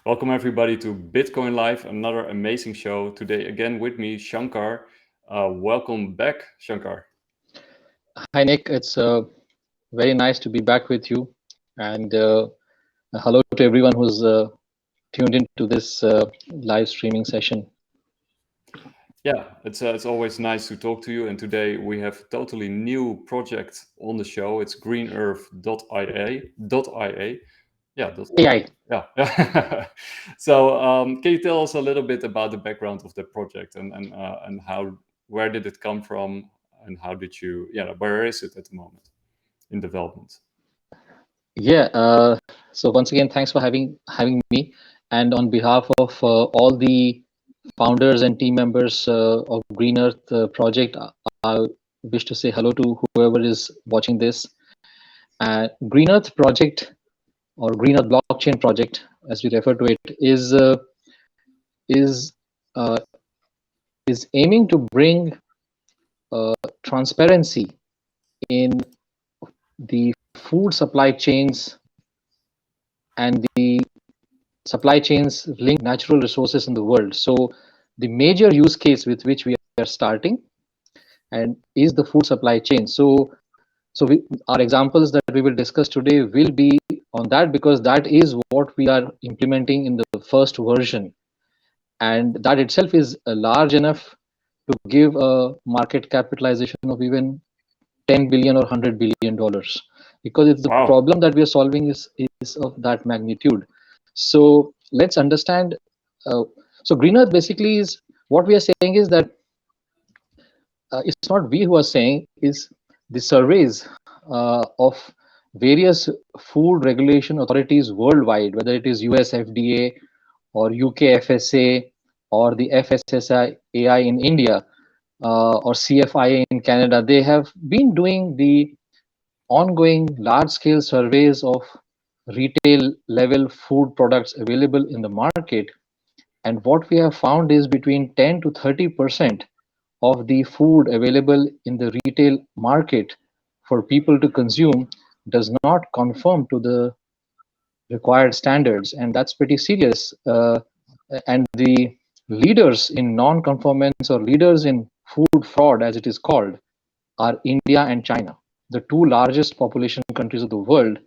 Welcome everybody to Bitcoin Live, another amazing show. Today again with me, Shankar. Welcome back, Shankar. Hi, Nick. It's very nice to be back with you. And hello to everyone who's tuned into this live streaming session. Yeah, it's always nice to talk to you. And today we have a totally new project on the show. It's greenearth.ia. Yeah, AI. yeah. So can you tell us a little bit about the background of the project and how where did it come from and how did you where is it at the moment in development? Yeah. So once again, thanks for having me. And on behalf of all the founders and team members of Green Earth project, I wish to say hello to whoever is watching this. Green Earth project or Green Earth blockchain project, as we refer to it, is uh, is aiming to bring transparency in the food supply chains and the supply chains link natural resources in the world. So the major use case with which we are starting and is the food supply chain. Our examples that we will discuss today will be on that because that is what we are implementing in the first version, and that itself is large enough to give a market capitalization of even 10 billion or 100 billion dollars, because it's the Wow. problem that we are solving is of that magnitude. So let's understand. uh, so green earth basically is what we are saying is that it's not we who are saying, is the surveys of various food regulation authorities worldwide, whether it is US FDA or UK FSA or the FSSAI in India, or CFIA in Canada. They have been doing the ongoing large-scale surveys of retail level food products available in the market. And what we have found is between 10 to 30% of the food available in the retail market for people to consume does not conform to the required standards. And that's pretty serious. And the leaders in non-conformance or leaders in food fraud, as it is called, are India and China, the two largest population countries of the world.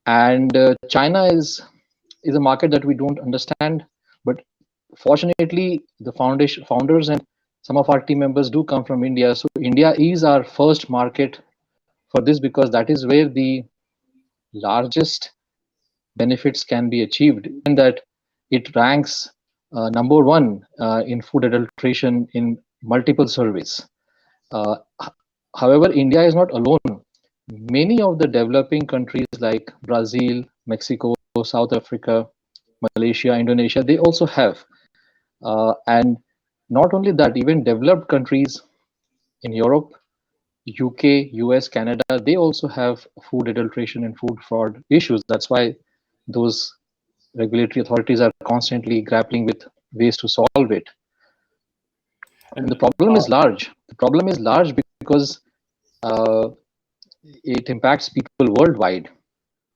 And China is a market that we don't understand, but fortunately, the founders and some of our team members do come from India. So India is our first market for this because that is where the largest benefits can be achieved, and that it ranks number one in food adulteration in multiple surveys. Uh, However, India is not alone. Many of the developing countries like Brazil, Mexico, South Africa, Malaysia, Indonesia, they also have. And not only that, even developed countries in Europe, UK, US, Canada, they also have food adulteration and food fraud issues. That's why those regulatory authorities are constantly grappling with ways to solve it. And And the problem is large. The problem is large because uh, it impacts people worldwide,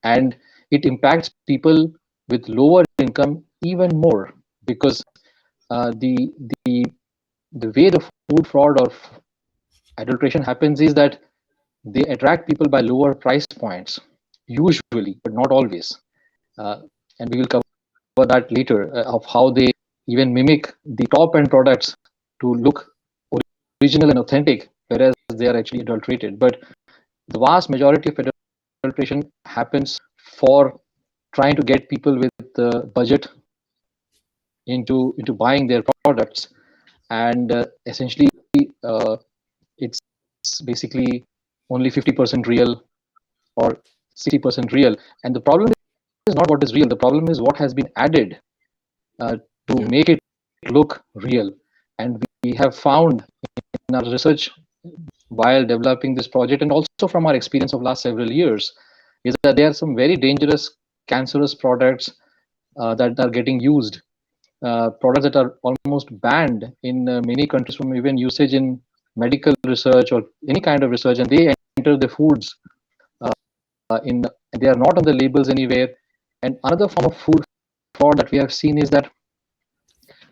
and it impacts people with lower income even more because uh, the the the way the food fraud or adulteration happens is that they attract people by lower price points, usually, but not always. Uh, and we will cover that later of how they even mimic the top end products to look original and authentic, whereas they are actually adulterated. But the vast majority of adulteration happens for trying to get people with the budget into buying their products, and essentially it's basically only 50% real or 60% real. And the problem is not what is real, the problem is what has been added to yeah. make it look real. And we have found in our research while developing this project, and also from our experience of last several years, is that there are some very dangerous cancerous products that are getting used, products that are almost banned in many countries from even usage in medical research or any kind of research, and they enter the foods in they are not on the labels anywhere. And another form of food fraud that we have seen is that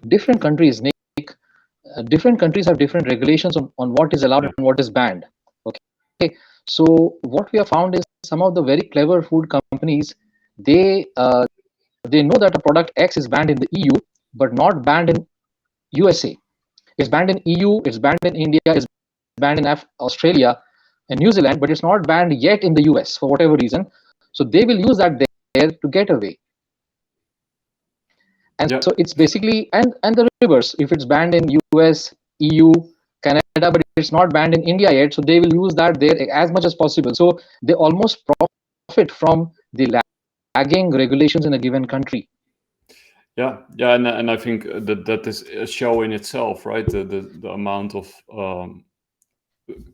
different countries different countries have different regulations on what is allowed Yeah. and what is banned. Okay, so what we have found is some of the very clever food companies, they know that a product X is banned in the EU but not banned in USA. It's banned in EU, it's banned in India, it's banned in Australia and New Zealand, but it's not banned yet in the US for whatever reason. So they will use that there to get away. And Yeah. so it's basically, and the reverse. If it's banned in US, EU, Canada, but it's not banned in India yet, so they will use that there as much as possible. So they almost profit from the lagging regulations in a given country. Yeah, yeah, and I think that is a show in itself, right? The amount of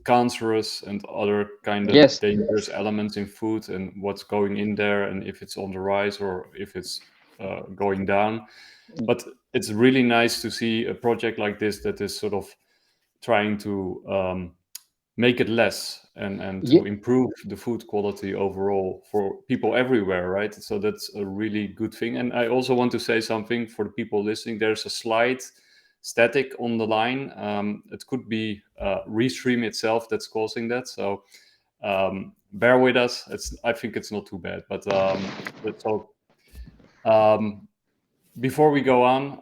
cancerous and other kind of Yes, dangerous elements in food and what's going in there, and if it's on the rise or if it's going down. But it's really nice to see a project like this that is sort of trying to make it less and to improve the food quality overall for people everywhere, right? So that's a really good thing. And I also want to say something for the people listening. There's a slight static on the line. It could be Restream itself that's causing that. So bear with us. I think it's not too bad. But so before we go on,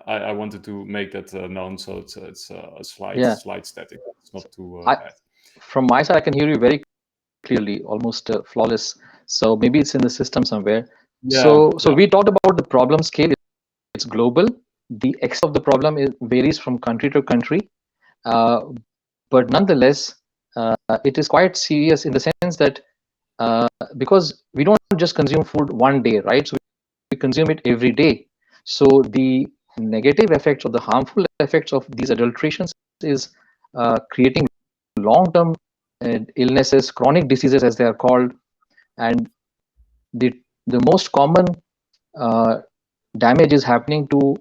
I wanted to make that known. So it's a slight yeah. static. It's not too bad. From my side, I can hear you very clearly, almost flawless. So maybe it's in the system somewhere. Yeah, So we talked about the problem scale. It's global. The extent of the problem varies from country to country, but nonetheless, it is quite serious in the sense that because we don't just consume food one day, right? So we consume it every day. So the negative effects or the harmful effects of these adulterations is creating long-term illnesses, chronic diseases as they are called, and the most common uh, damage is happening to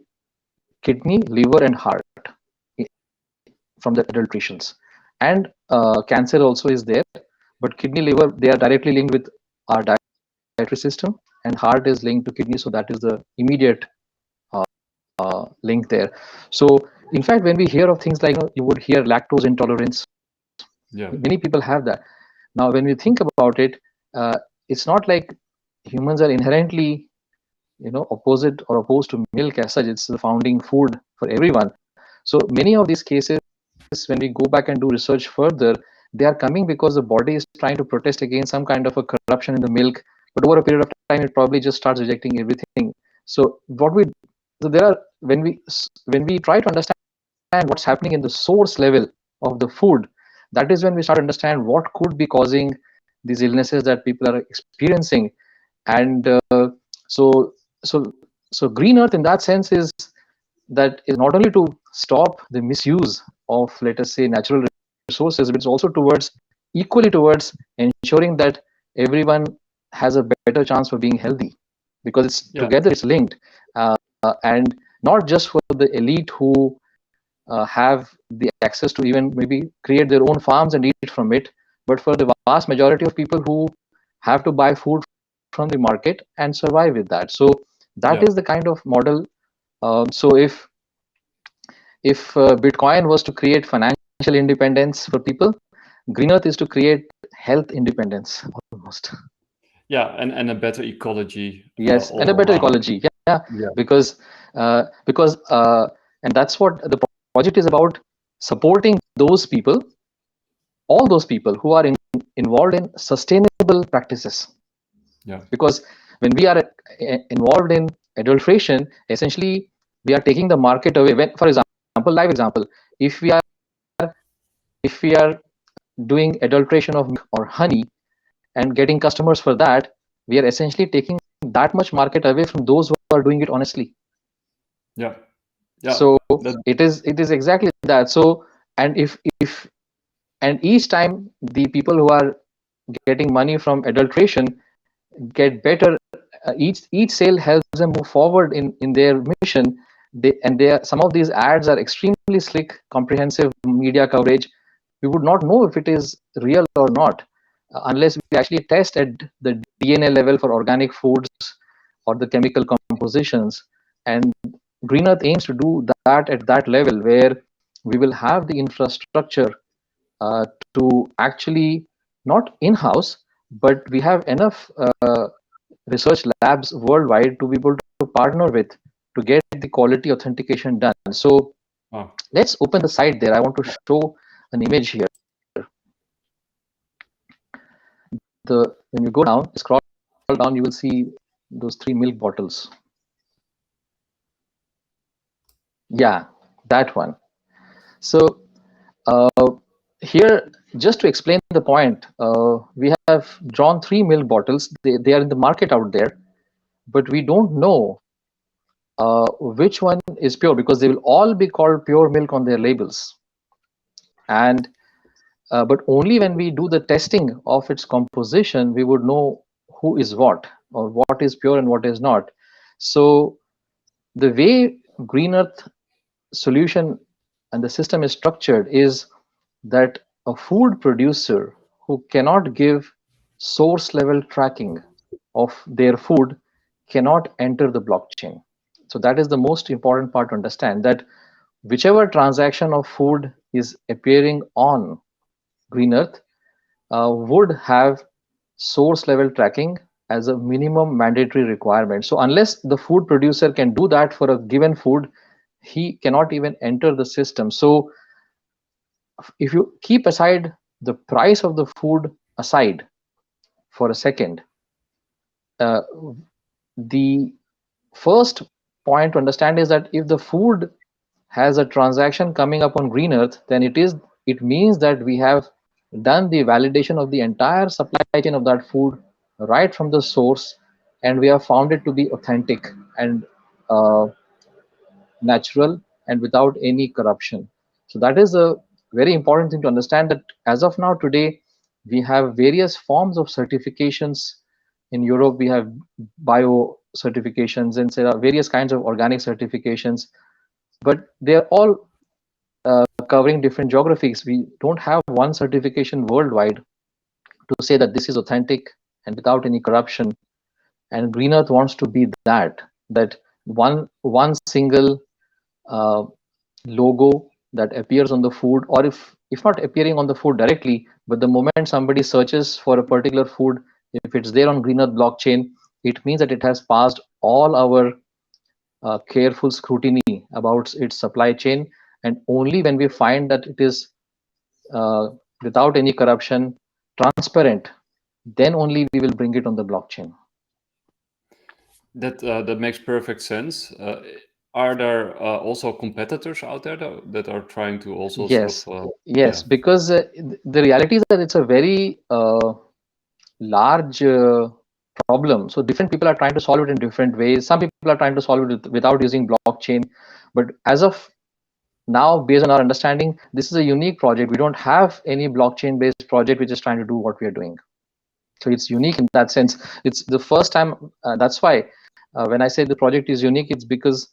kidney, liver, and heart from the adulterations. And cancer also is there, but kidney, liver, they are directly linked with our dietary system, and heart is linked to kidney, so that is the immediate link there. So in fact, when we hear of things like, you would hear lactose intolerance, many people have that. Now when we think about it, it's not like humans are inherently opposite or opposed to milk as such. It's the founding food for everyone. So many of these cases, when we go back and do research further, they are coming because the body is trying to protest against some kind of a corruption in the milk, but over a period of time it probably just starts rejecting everything. So there are, when we try to understand what's happening in the source level of the food, that is when we start to understand what could be causing these illnesses that people are experiencing. And so so so green earth in that sense is not only to stop the misuse of, let us say, natural resources, but it's also equally towards ensuring that everyone has a better chance for being healthy, because together it's linked, and not just for the elite who have the access to even maybe create their own farms and eat from it, but for the vast majority of people who have to buy food from the market and survive with that. So that is the kind of model. So if Bitcoin was to create financial independence for people, Green Earth is to create health independence almost. Yeah, and a better ecology. Yes, and a better ecology. Yeah. Because and that's what the project is about: supporting those people, all those people who are involved in sustainable practices. Yeah. Because when we are involved in adulteration, essentially we are taking the market away. When, for example, live example, if we are doing adulteration of milk or honey and getting customers for that, we are essentially taking that much market away from those who are doing it honestly. Yeah. So it is exactly that. So and if and each time the people who are getting money from adulteration get better, each sale helps them move forward in their mission. Some of these ads are extremely slick, comprehensive media coverage. We would not know if it is real or not unless we actually test at the DNA level for organic foods, or the chemical compositions. And Green Earth aims to do that at that level, where we will have the infrastructure to actually, not in-house, but we have enough research labs worldwide to be able to partner with to get the quality authentication done. So Oh, let's open the site there. I want to show an image here. When you go down, scroll down, you will see those 3 milk bottles. Yeah, that one. So here, just to explain the point, we have drawn 3 milk bottles. They are in the market out there, but we don't know which one is pure, because they will all be called pure milk on their labels. And but only when we do the testing of its composition, we would know who is what, or what is pure and what is not. So the way Green Earth solution and the system is structured is that a food producer who cannot give source level tracking of their food cannot enter the blockchain. So that is the most important part to understand, that whichever transaction of food is appearing on Green Earth would have source level tracking as a minimum mandatory requirement. So unless the food producer can do that for a given food, he cannot even enter the system. So if you keep aside the price of the food aside for a second, uh, the first point to understand is that if the food has a transaction coming up on Green Earth, then it means that we have done the validation of the entire supply chain of that food right from the source, and we have found it to be authentic and uh, natural and without any corruption. So that is a very important thing to understand, that as of now today, we have various forms of certifications. In Europe, we have bio certifications, and there are various kinds of organic certifications, but they're all covering different geographies. We don't have one certification worldwide to say that this is authentic and without any corruption. And Green Earth wants to be that one single uh, logo that appears on the food, or if not appearing on the food directly, but the moment somebody searches for a particular food, if it's there on Green Earth blockchain, it means that it has passed all our careful scrutiny about its supply chain. And only when we find that it is uh, without any corruption, transparent, then only we will bring it on the blockchain. that makes perfect sense. Are there also competitors out there that are trying to also sort Yes, of yes, yeah. because the reality is that it's a very large problem. So different people are trying to solve it in different ways. Some people are trying to solve it without using blockchain. But as of now, based on our understanding, this is a unique project. We don't have any blockchain-based project which is trying to do what we are doing. So it's unique in that sense. It's the first time. That's why when I say the project is unique, it's because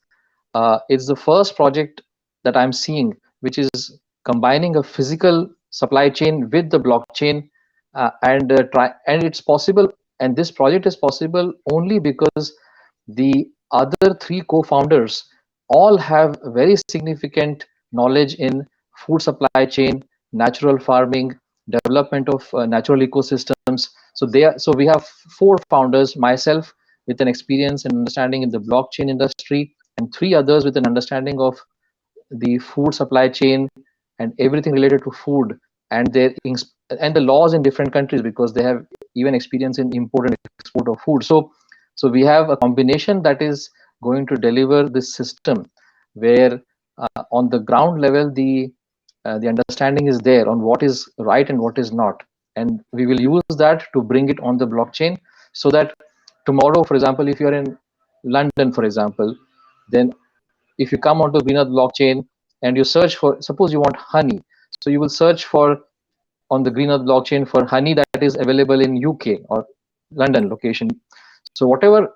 it's the first project that I'm seeing which is combining a physical supply chain with the blockchain, and it's possible. And this project is possible only because the other 3 co-founders all have very significant knowledge in food supply chain, natural farming, development of natural ecosystems. So we have 4 founders, myself with an experience and understanding in the blockchain industry, and 3 others with an understanding of the food supply chain and everything related to food, and and the laws in different countries, because they have even experience in import and export of food. So we have a combination that is going to deliver this system where on the ground level the understanding is there on what is right and what is not, and we will use that to bring it on the blockchain, so that tomorrow, for example, if you're in London, for example, then if you come onto Green Earth blockchain and you search for, suppose you want honey, so you will search for on the Green Earth blockchain for honey that is available in UK or London location. So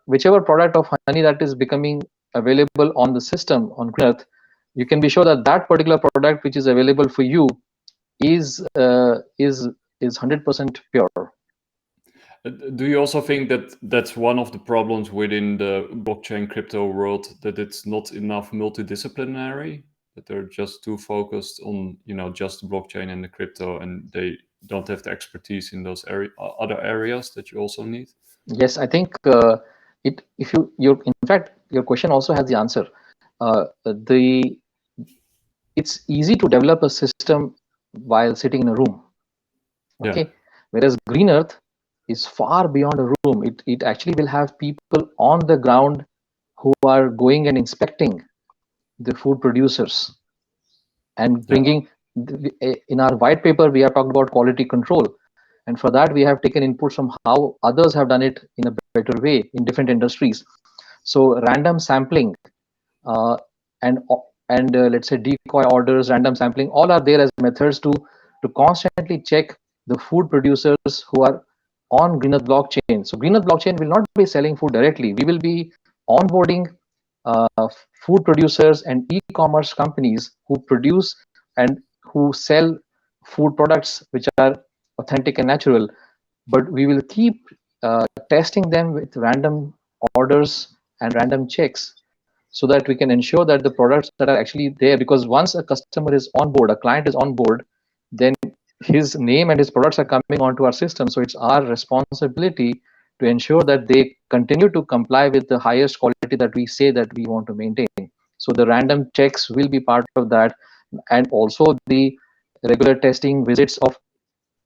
whichever product of honey that is becoming available on the system on Green Earth, you can be sure that that particular product which is available for you is 100% pure. Do you also think that that's one of the problems within the blockchain crypto world, that it's not enough multidisciplinary, that they're just too focused on, just the blockchain and the crypto, and they don't have the expertise in those other areas that you also need? Yes, I think if in fact, your question also has the answer. It's easy to develop a system while sitting in a room. Okay, Yeah. whereas Green Earth is far beyond a room. It actually will have people on the ground who are going and inspecting the food producers and Yeah. bringing. In our white paper, we have talked about quality control, and for that we have taken inputs from how others have done it in a better way in different industries. So random sampling uh, and let's say decoy orders, random sampling, all are there as methods to constantly check the food producers who are on Green Earth blockchain. So Green Earth blockchain will not be selling food directly. We will be onboarding uh, food producers and e-commerce companies who produce and who sell food products which are authentic and natural. But we will keep testing them with random orders and random checks so that we can ensure that the products that are actually there, because once a customer is on board, a client is on board, then his name and his products are coming onto our system. So it's our responsibility to ensure that they continue to comply with the highest quality that we say that we want to maintain. So the random checks will be part of that, and also the regular testing visits of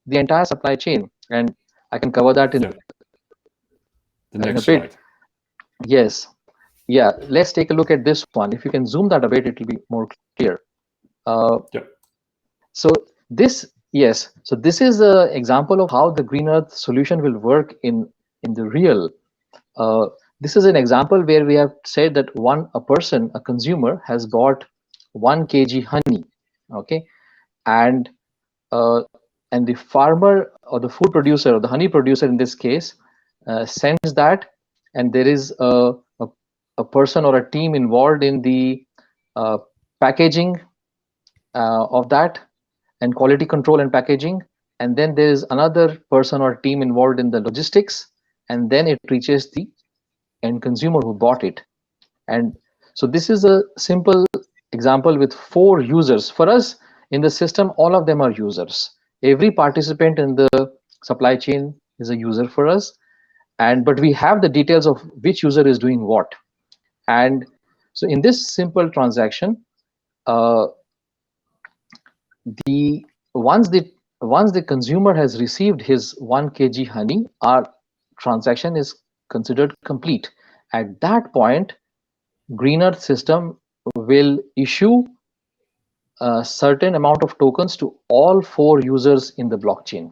the entire supply chain. And I can cover that Yeah. The in a next bit. slide. Yes. Yeah, let's take a look at this one. If you can zoom that a bit, it will be more clear. Uh, Yeah. so so this is an example of how the Green Earth solution will work in the real. Uh, this is an example where we have said that a consumer, has bought 1 kg honey, okay, and uh, and the farmer or the food producer or the honey producer in this case sends that, and there is a person or a team involved in the uh, packaging of that, and quality control and packaging, and then there is another person or team involved in the logistics, and then it reaches the end consumer who bought it. And so this is a simple example with 4 users. For us in the system, all of them are users. Every participant in the supply chain is a user for us, and but we have the details of which user is doing what. And so in this simple transaction, uh, the once the once the consumer has received his 1 kg honey, our transaction is considered complete. At that point, Green Earth system will issue a certain amount of tokens to all 4 users in the blockchain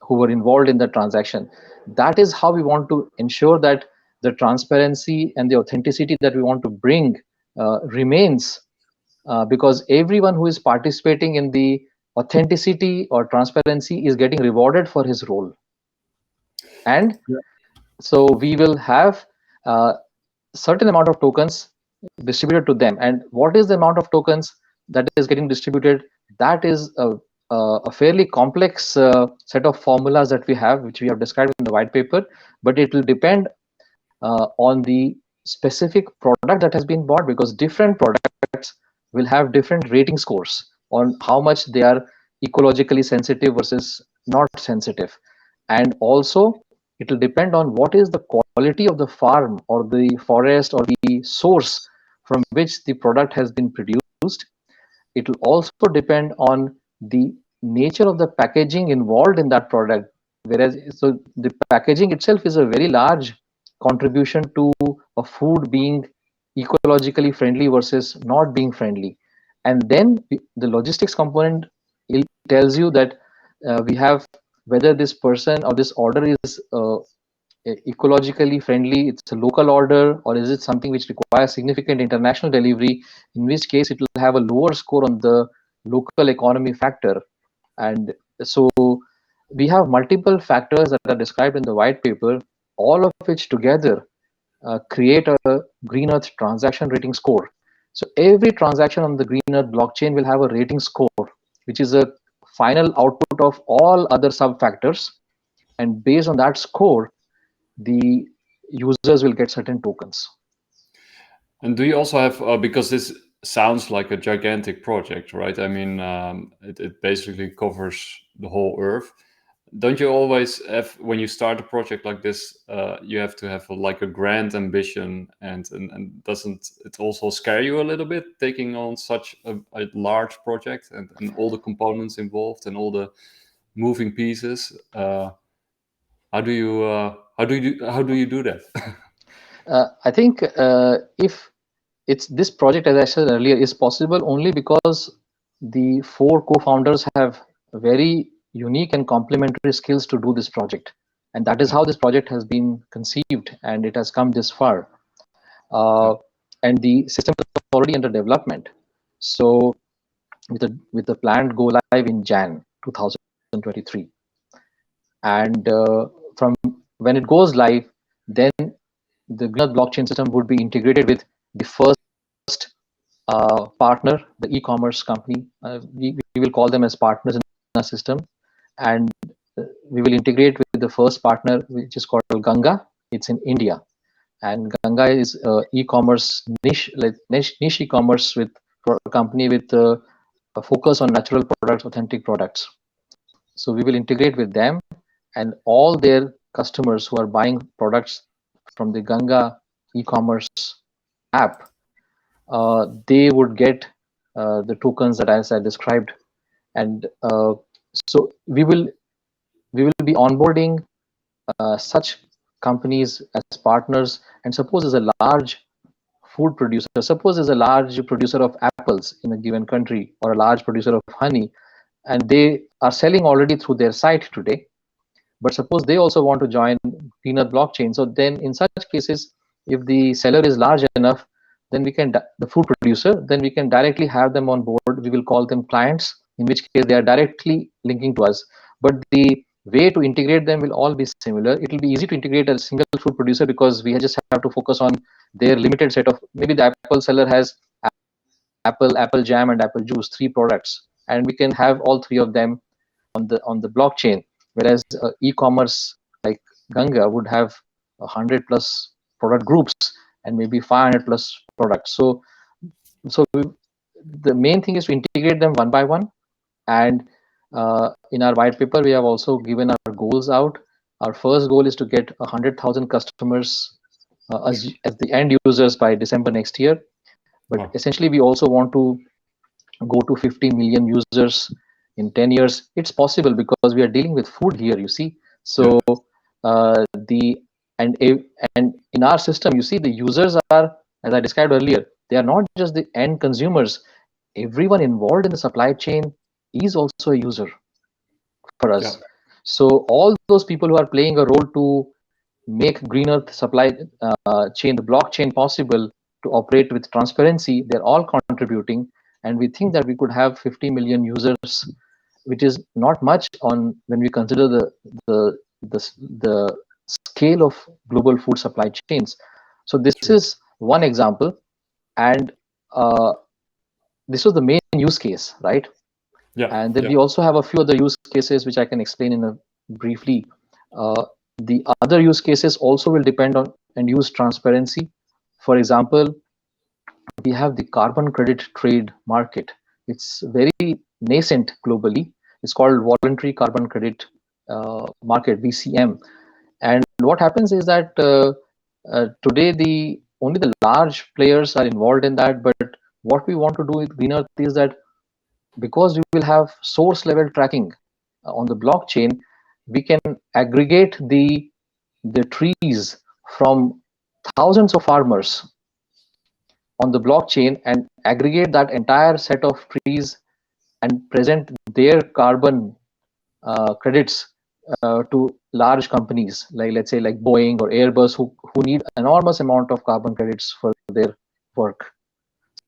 who were involved in the transaction. That is how we want to ensure that the transparency and the authenticity that we want to bring remains, because everyone who is participating in the authenticity or transparency is getting rewarded for his role. And so we will have a certain amount of tokens distributed to them. And what is the amount of tokens that is getting distributed? That is a fairly complex set of formulas that we have, which we have described in the white paper, but it will depend on the specific product that has been bought, because different products will have different rating scores on how much they are ecologically sensitive versus not sensitive. And also it will depend on what is the quality of the farm or the forest or the source from which the product has been produced. It will also depend on the nature of the packaging involved in that product. Whereas, so the packaging itself is a very large contribution to a food being ecologically friendly versus not being friendly. And then the logistics component, it tells you that we have whether this person or this order is ecologically friendly, it's a local order, or is it something which requires significant international delivery, in which case it will have a lower score on the local economy factor. And so we have multiple factors that are described in the white paper, all of which together create a Green Earth transaction rating score. So every transaction on the Green Earth blockchain will have a rating score, which is a final output of all other sub factors. and based on that score, the users will get certain tokens. And do you also have, because this sounds like a gigantic project, right? I mean, it basically covers the whole Earth. Don't you always have, when you start a project like this, you have to have like a grand ambition, and doesn't it also scare you a little bit taking on such a large project, and all the components involved and all the moving pieces? How do you do that? I think if it's this project, as I said earlier, is possible only because the four co-founders have very unique and complementary skills to do this project, and that is Yeah, how this project has been conceived and it has come this far. yeah, uh, and the system is already under development. So with the planned go live in Jan 2023, and from when it goes live, then the Greenearth blockchain system would be integrated with the first partner, the e-commerce company. We will call them as partners in our system, and we will integrate with the first partner, which is called Ganga. It's in India, and Ganga is e-commerce niche e-commerce with for a company with a focus on natural products, authentic products. So we will integrate with them, and all their customers who are buying products from the Ganga e-commerce app, they would get the tokens that as I described, and so we will be onboarding such companies as partners. And suppose there's a large food producer, suppose there's a large producer of apples in a given country, or a large producer of honey, and they are selling already through their site today. But suppose they also want to join Greenearth blockchain. So then in such cases, if the seller is large enough, then we can, the food producer, then we can directly have them on board. We will call them clients, in which case they are directly linking to us. But the way to integrate them will all be similar. It will be easy to integrate a single food producer because we just have to focus on their limited set of, maybe the apple seller has apple jam and apple juice, three products, and we can have all three of them on the blockchain. Whereas e-commerce like Ganga would have 100 plus product groups and maybe 500 plus products. So the main thing is to integrate them one by one. And in our white paper, we have also given our goals out. Our first goal is to get 100,000 customers as the end users by December next year. But wow, essentially, we also want to go to 50 million users in 10 years. It's possible because we are dealing with food here, you see. yeah, So the and and in our system, you see, the users are, as I described earlier, they are not just the end consumers. Everyone involved in the supply chain is also a user for yeah, us. So all those people who are playing a role to make Greenearth supply chain, the blockchain, possible to operate with transparency, they're all contributing. And we think that we could have 50 million users, which is not much on when we consider the scale of global food supply chains. So this true, is one example, and this was the main use case, right? yeah, And then yeah, we also have a few other use cases which I can explain in a briefly. Uh, the other use cases also will depend on and use transparency. For example, we have the carbon credit trade market. It's very nascent globally. It's called voluntary carbon credit market, VCM. And what happens is that today the only the large players are involved in that. But what we want to do with Greenearth is that because we will have source level tracking on the blockchain, we can aggregate the trees from thousands of farmers on the blockchain and aggregate that entire set of trees and present their carbon credits to large companies, like, let's say, like Boeing or Airbus, who need enormous amount of carbon credits for their work.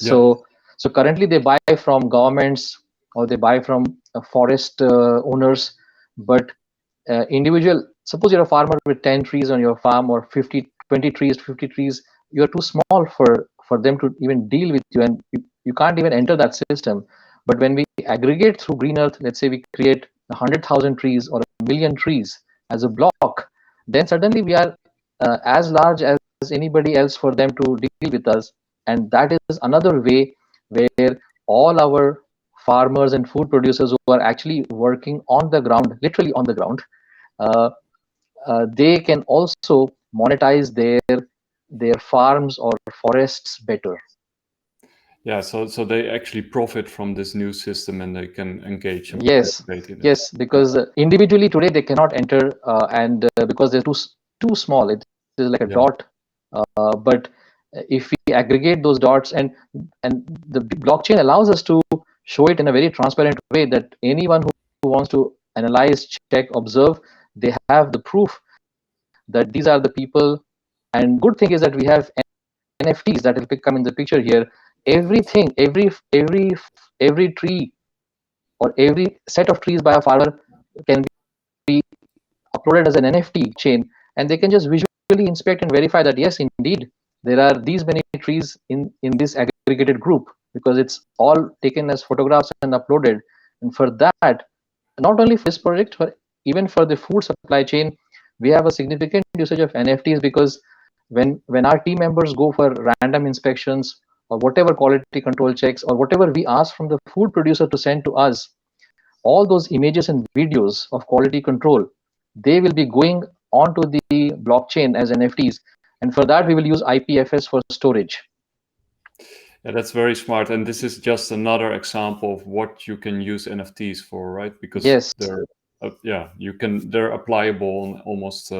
yeah, So currently they buy from governments, or they buy from forest owners. But individual, suppose you're a farmer with 10 trees on your farm, or 20 trees, 50 trees, you're too small for them to even deal with you, and you can't even enter that system. But when we aggregate through Greenearth, let's say we create 100,000 trees or a million trees, as a block, then suddenly we are as large as anybody else for them to deal with us. And that is another way where all our farmers and food producers who are actually working on the ground, literally on the ground, uh, they can also monetize their farms or forests better. Yeah, so they actually profit from this new system and they can engage and Yes, participate in it. yes, because individually today they cannot enter, and because they're too small, it is like a Yeah, dot. But if we aggregate those dots, and the blockchain allows us to show it in a very transparent way, that anyone who wants to analyze, check, observe, they have the proof that these are the people. And good thing is that we have NFTs that will come in the picture here. Everything, every tree or every set of trees by a farmer can be uploaded as an NFT chain, and they can just visually inspect and verify that yes, indeed, there are these many trees in this aggregated group, because it's all taken as photographs and uploaded. And for that, not only for this project, for even for the food supply chain, we have a significant usage of NFTs, because when our team members go for random inspections or whatever quality control checks or whatever we ask from the food producer to send to us, all those images and videos of quality control, they will be going onto the blockchain as NFTs. And for that, we will use IPFS for storage. yeah, that's very smart. And this is just another example of what you can use NFTs for, right? Because Yes. yeah, they're applicable on almost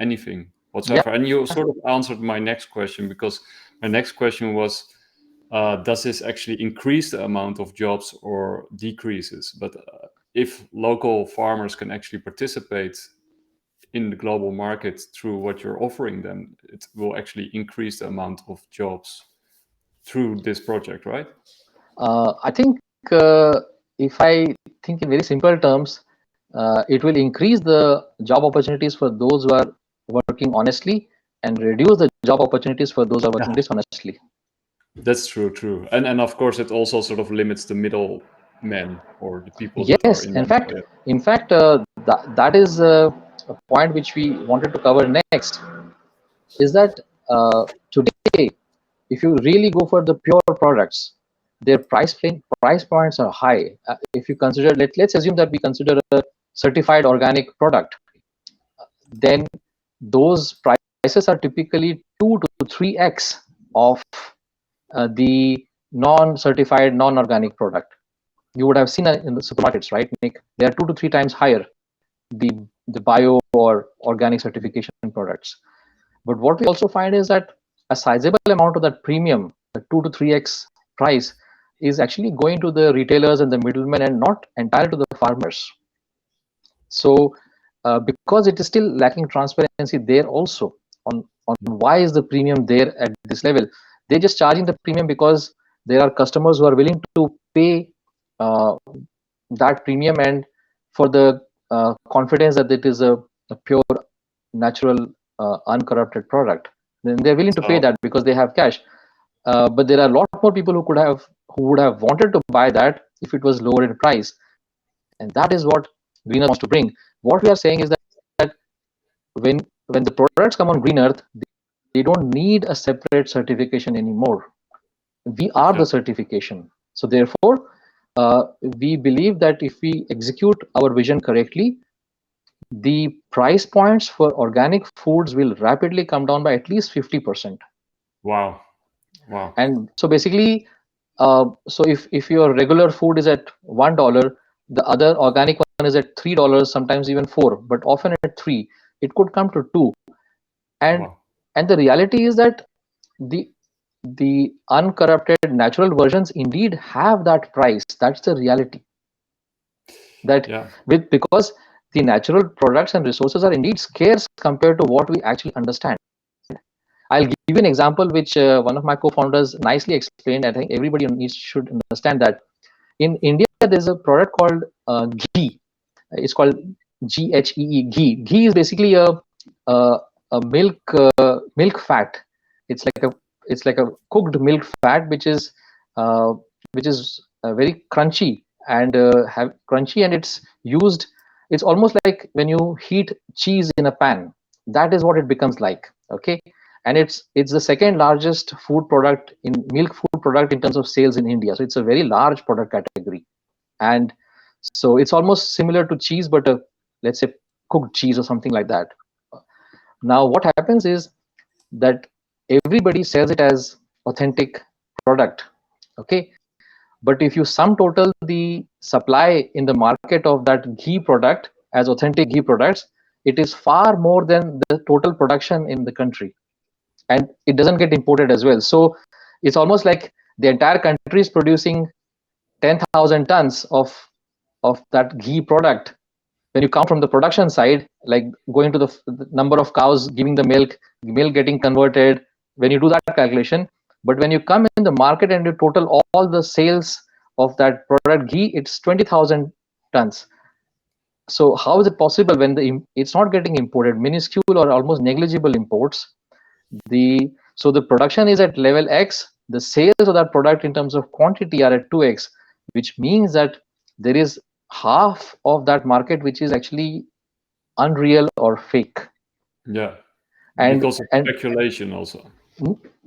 anything Yeah. whatsoever. And you sort of answered my next question, because my next question was, does this actually increase the amount of jobs or decreases? But if local farmers can actually participate in the global market through what you're offering them, it will actually increase the amount of jobs through this project, right? I think if I think in very simple terms, it will increase the job opportunities for those who are working honestly and reduce the job opportunities for those who are working Yeah, dishonestly. that's true. And of course, it also sort of limits the middle men or the people that are Yes, in in the fact, yeah. that is a point which we wanted to cover next. Is that today, if you really go for the pure products, their price points are high. If you consider, let's assume that we consider a certified organic product, then those prices are typically 2 to 3x of the non-certified, non-organic product. You would have seen in the supermarkets, right, Nick? They are 2 to 3 times higher, the bio or organic certification products. But what we also find is that a sizable amount of that premium, the 2 to 3x price, is actually going to the retailers and the middlemen and not entirely to the farmers. So because it is still lacking transparency there also on why is the premium there at this level, they're just charging the premium because there are customers who are willing to pay uh, that premium, and for the confidence that it is a pure, natural, uncorrupted product, then they're willing to pay So that because they have cash. But there are a lot more people who would have wanted to buy that if it was lower in price, and that is what Green Earth wants to bring. What we are saying is that when the products come on Green Earth, they don't need a separate certification anymore. We are yeah. the certification. So therefore, we believe that if we execute our vision correctly, the price points for organic foods will rapidly come down by at least 50%. Wow. And so basically, so if your regular food is at $1, the other organic one is at $3, sometimes even four, but often at three. It could come to two. And Wow. and the reality is that the the uncorrupted natural versions indeed have that price. That's the reality. That Yeah. because the natural products and resources are indeed scarce compared to what we actually understand. I'll give you an example which one of my co-founders nicely explained. I think everybody should understand that in India there's a product called ghee. It's called GHEE, ghee. Ghee is basically a, a milk fat. It's like a cooked milk fat which is very crunchy and have crunchy, and it's used. it's almost like when you heat cheese in a pan. That is what it becomes like. Okay, and it's the second largest food product in milk food product in terms of sales in India. So it's a very large product category, and so it's almost similar to cheese, but a, let's say, cooked cheese or something like that. Now, what happens is that everybody sells it as authentic product. Okay, but if you sum total the supply in the market of that ghee product as authentic ghee products, it is far more than the total production in the country, and it doesn't get imported as well. So it's almost like the entire country is producing 10,000 tons of that ghee product. When you count from the production side, like going to the number of cows giving the milk getting converted, when you do that calculation, but when you come in the market and you total all the sales of that product ghee, it's 20,000 tons. So how is it possible when it's not getting imported, minuscule or almost negligible imports? So the production is at level X, the sales of that product in terms of quantity are at 2x, which means that there is half of that market which is actually unreal or fake. Yeah, and because of and speculation also.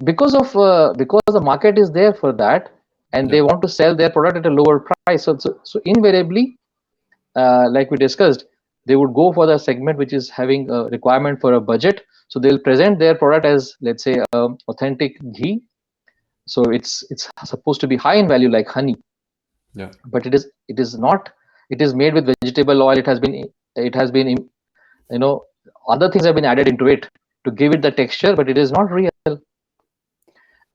because the market is there for that, and they Yeah. want to sell their product at a lower price. So invariably, like we discussed, they would go for the segment which is having a requirement for a budget. So they'll present their product as, let's say, authentic ghee. So it's supposed to be high in value like honey, Yeah. but it is not. It is made with vegetable oil. It has been other things have been added into it to give it the texture, but it is not real.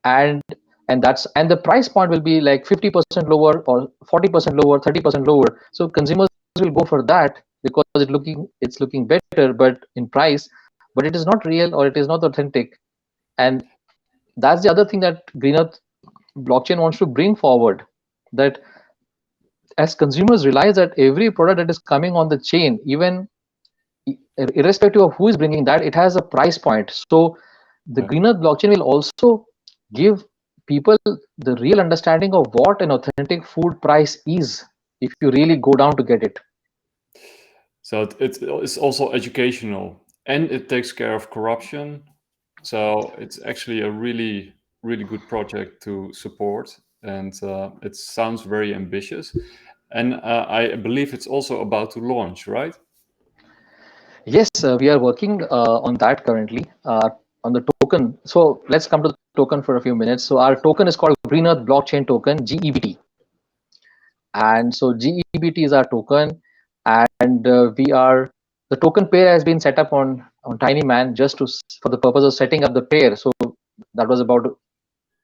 and and the price point will be like 50% lower or 40% lower, 30% lower. So consumers will go for that because it's looking better, but in price, but it is not real or it is not authentic. And that's the other thing that Green Earth blockchain wants to bring forward, that as consumers realize that every product that is coming on the chain, even irrespective of who is bringing that, it has a price point. So the Green Earth blockchain will also give people the real understanding of what an authentic food price is if you really go down to get it. So it's also educational, and it takes care of corruption. So it's actually a really, really good project to support, and it sounds very ambitious. And I believe it's also about to launch, right? Yes, we are working on that currently, on the token. So let's come to the token for a few minutes. So our token is called Green Earth Blockchain Token, GEBT. And so GEBT is our token, and the token pair has been set up on TinyMan just for the purpose of setting up the pair. So that was about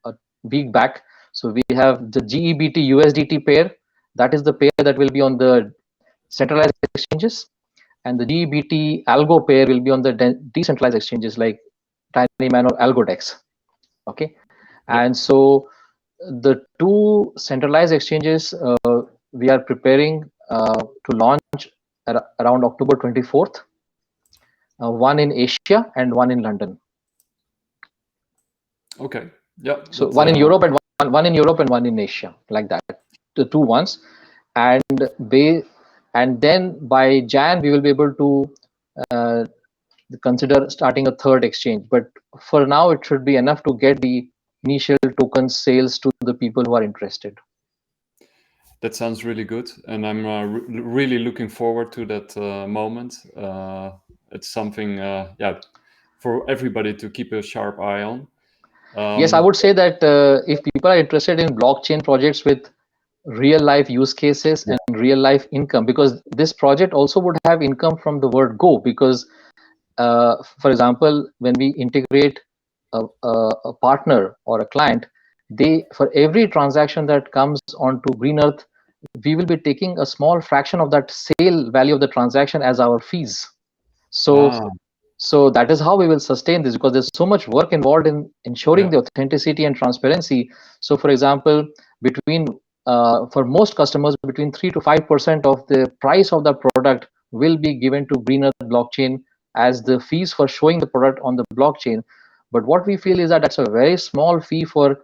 a week back. So we have the GEBT USDT pair. That is the pair that will be on the centralized exchanges, and the GEBT algo pair will be on the decentralized exchanges like TinyMan or AlgoDex. Okay, Yeah. and so the two centralized exchanges we are preparing to launch around October 24th, one in Asia and one in London. Okay. Yeah. So one in Europe and one in Europe and one in Asia, like that, the two ones. And then by Jan we will be able to consider starting a third exchange. But for now, it should be enough to get the initial token sales to the people who are interested. That sounds really good, and I'm really looking forward to that moment. It's something, yeah, for everybody to keep a sharp eye on. Yes, I would say that if people are interested in blockchain projects with real life use cases Yeah. and real life income, because this project also would have income from the word go, because for example, when we integrate a partner or a client, for every transaction that comes onto Green Earth, we will be taking a small fraction of that sale value of the transaction as our fees. So that is how we will sustain this, because there's so much work involved in ensuring the authenticity and transparency. So for example, for most customers, between 3 to 5% of the price of the product will be given to Green Earth blockchain as the fees for showing the product on the blockchain. But what we feel is that that's a very small fee for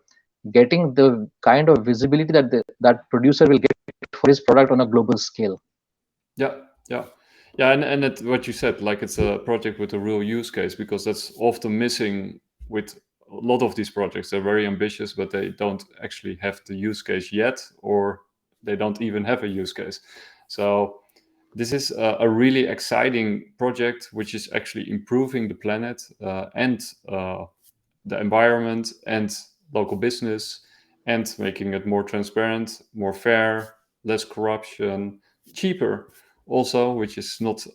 getting the kind of visibility that that producer will get for his product on a global scale. Yeah, yeah. Yeah, and what you said, like it's a project with a real use case, because that's often missing with a lot of these projects. They're very ambitious, but they don't actually have the use case yet, or they don't even have a use case. So this is a really exciting project, which is actually improving the planet and the environment and local business, and making it more transparent, more fair, less corruption, cheaper also, which is not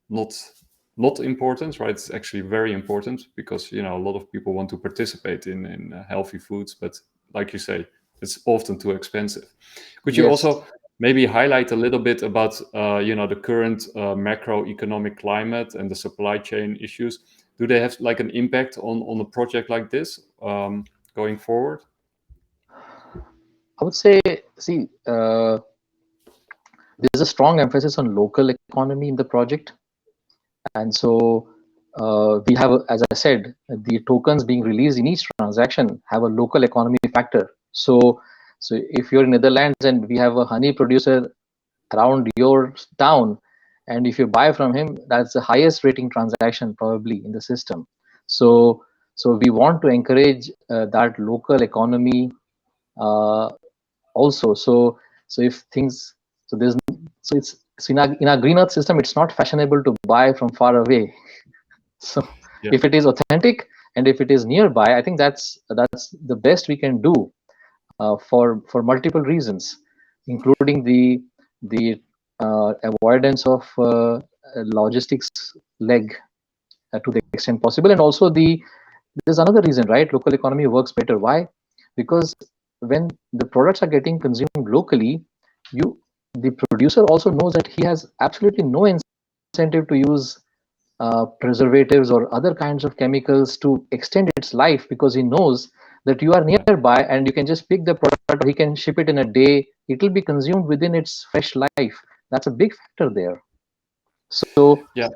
not important, right? It's actually very important, because a lot of people want to participate in healthy foods, but like you say, it's often too expensive. Could you Yes. also maybe highlight a little bit about the current macroeconomic climate and the supply chain issues? Do they have like an impact on a project like this going forward? I would say, see, there's a strong emphasis on local economy in the project. And so we have, as I said, the tokens being released in each transaction have a local economy factor. So if you're in Netherlands and we have a honey producer around your town, and if you buy from him, that's the highest rating transaction probably in the system. So we want to encourage that local economy uh, also. So if things, so there's so it's so in our green earth system, it's not fashionable to buy from far away. So Yeah, if it is authentic and if it is nearby, I think that's the best we can do for multiple reasons, including the avoidance of logistics leg to the extent possible, and also there's another reason, right? Local economy works better. Why? Because when the products are getting consumed locally, you the producer also knows that he has absolutely no incentive to use preservatives or other kinds of chemicals to extend its life, because he knows that you are yeah, nearby and you can just pick the product, or he can ship it in a day. It will be consumed within its fresh life. That's a big factor there. So yeah.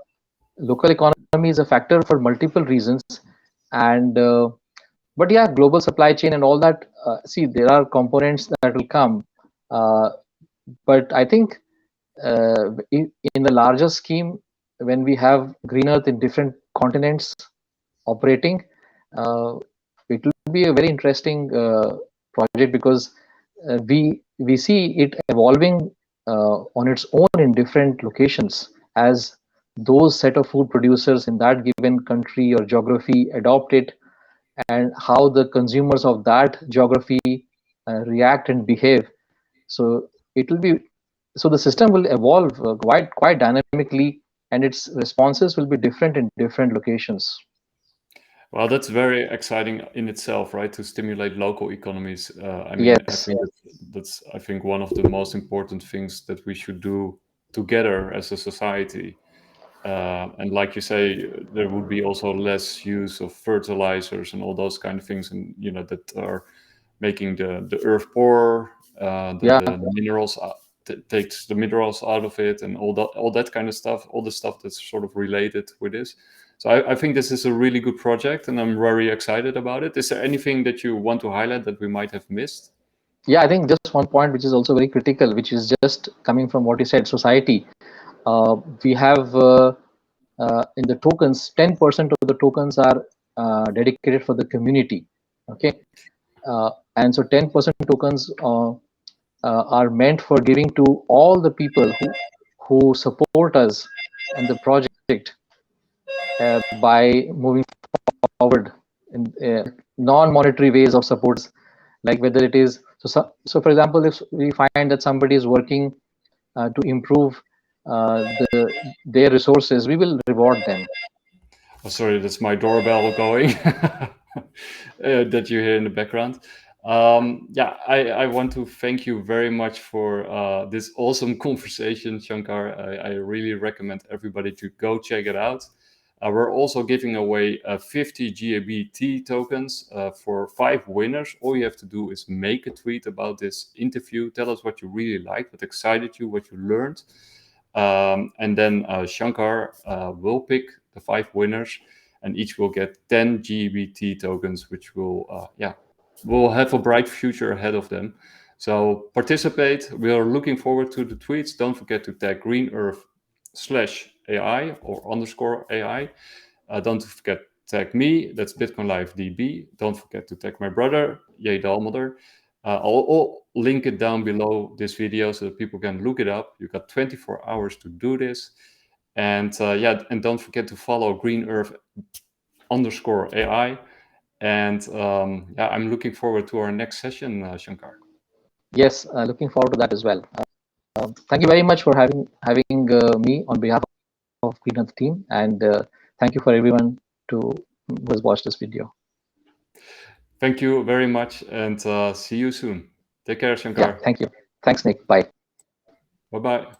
local economy is a factor for multiple reasons. And but yeah, global supply chain and all that, see, there are components that will come, uh, but I think in the larger scheme, when we have green earth in different continents operating, uh, it will be a very interesting project, because we see it evolving on its own in different locations, as those set of food producers in that given country or geography adopt it, and how the consumers of that geography react and behave. So it will be, so the system will evolve quite dynamically, and its responses will be different in different locations. Well, that's very exciting in itself, right? To stimulate local economies. I mean, I Yes. think that's I think one of the most important things that we should do together as a society. And like you say, there would be also less use of fertilizers and all those kind of things, and that are making the earth poorer. Yeah. The minerals takes the minerals out of it, and all that kind of stuff, all the stuff that's sort of related with this. So I think this is a really good project, and I'm very excited about it. Is there anything that you want to highlight that we might have missed? Yeah, I think just one point which is also very critical, which is just coming from what you said, society. We have in the tokens, 10% of the tokens are dedicated for the community. Okay. And so 10% tokens are meant for giving to all the people who support us in the project by moving forward in non-monetary ways of supports, like whether it is so for example, if we find that somebody is working to improve their resources, we will reward them. Oh, sorry, that's my doorbell going that you hear in the background. Yeah, I want to thank you very much for this awesome conversation, Shankar. I really recommend everybody to go check it out. We're also giving away 50 GEBT tokens for 5 winners. All you have to do is make a tweet about this interview. Tell us what you really liked, what excited you, what you learned. And then Shankar will pick the 5 winners, and each will get 10 GBT tokens, which will have a bright future ahead of them. So participate. We are looking forward to the tweets. Don't forget to tag Green Earth /AI or _AI. Don't forget to tag me, that's Bitcoin Live DB. Don't forget to tag my brother, Jay Dalmolder. I'll link it down below this video so that people can look it up. You got 24 hours to do this. And and don't forget to follow Green Earth _AI. And I'm looking forward to our next session, Shankar. Yes, looking forward to that as well. Thank you very much for having me on behalf of Green Earth team, and thank you for everyone who has watched this video. Thank you very much, and see you soon. Take care, Shankar. Yeah, thank you. Thanks, Nick. Bye. Bye-bye.